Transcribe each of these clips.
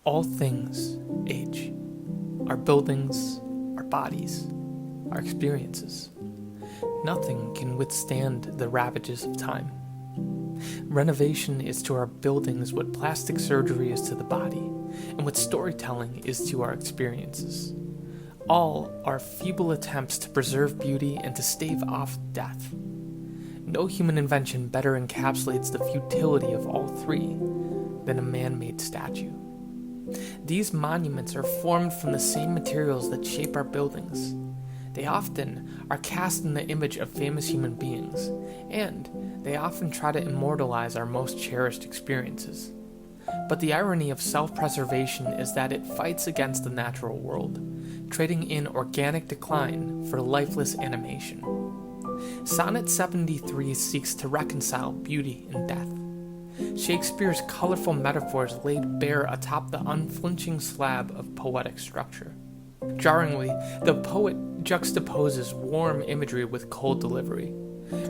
All things age. Our buildings, our bodies, our experiences. Nothing can withstand the ravages of time. Renovation is to our buildings what plastic surgery is to the body, and what storytelling is to our experiences. All are feeble attempts to preserve beauty and to stave off death. No human invention better encapsulates the futility of all three than a man-made statue. These monuments are formed from the same materials that shape our buildings. They often are cast in the image of famous human beings, and they often try to immortalize our most cherished experiences. But the irony of self-preservation is that it fights against the natural world, trading in organic decline for lifeless animation. Sonnet 73 seeks to reconcile beauty and death. Shakespeare's colorful metaphors laid bare atop the unflinching slab of poetic structure. Jarringly, the poet juxtaposes warm imagery with cold delivery.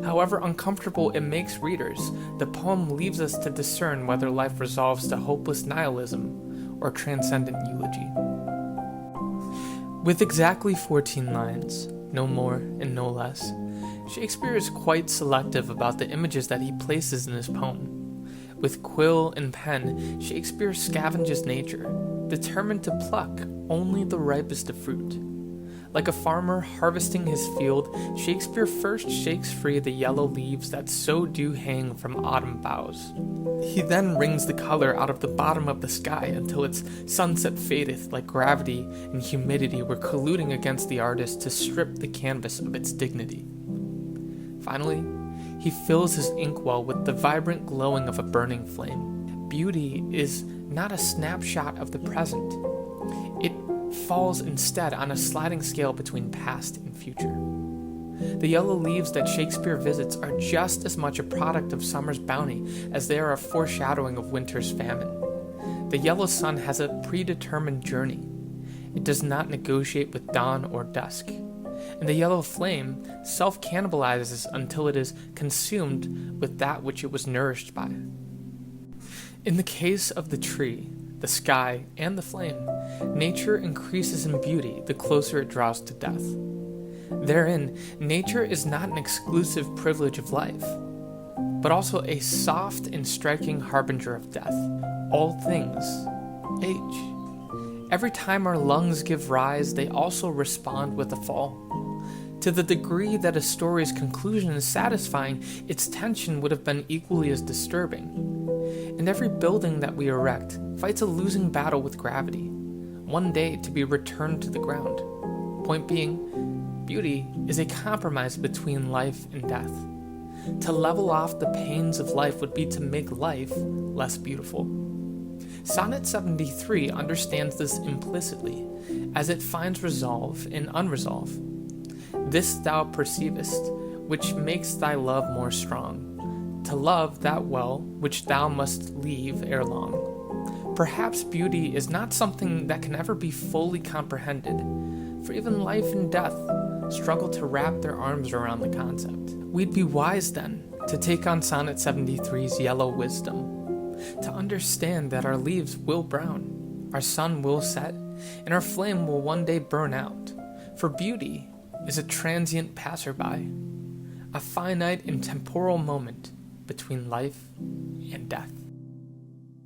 However uncomfortable it makes readers, the poem leaves us to discern whether life resolves to hopeless nihilism or transcendent eulogy. With exactly 14 lines, no more and no less, Shakespeare is quite selective about the images that he places in his poem. With quill and pen, Shakespeare scavenges nature, determined to pluck only the ripest of fruit. Like a farmer harvesting his field, Shakespeare first shakes free the yellow leaves that so do hang from autumn boughs. He then wrings the color out of the bottom of the sky until its sunset fadeth like gravity and humidity were colluding against the artist to strip the canvas of its dignity. Finally, he fills his inkwell with the vibrant glowing of a burning flame. Beauty is not a snapshot of the present. It falls instead on a sliding scale between past and future. The yellow leaves that Shakespeare visits are just as much a product of summer's bounty as they are a foreshadowing of winter's famine. The yellow sun has a predetermined journey. It does not negotiate with dawn or dusk. And the yellow flame self-cannibalizes until it is consumed with that which it was nourished by. In the case of the tree, the sky, and the flame, nature increases in beauty the closer it draws to death. Therein, nature is not an exclusive privilege of life, but also a soft and striking harbinger of death. All things age. Every time our lungs give rise, they also respond with a fall. To the degree that a story's conclusion is satisfying, its tension would have been equally as disturbing. And every building that we erect fights a losing battle with gravity, one day to be returned to the ground. Point being, beauty is a compromise between life and death. To level off the pains of life would be to make life less beautiful. Sonnet 73 understands this implicitly, as it finds resolve in unresolve. This thou perceivest, which makes thy love more strong, to love that well which thou must leave ere long. Perhaps beauty is not something that can ever be fully comprehended, for even life and death struggle to wrap their arms around the concept. We'd be wise, then, to take on Sonnet 73's yellow wisdom, to understand that our leaves will brown, our sun will set, and our flame will one day burn out. For beauty is a transient passerby, a finite and temporal moment between life and death.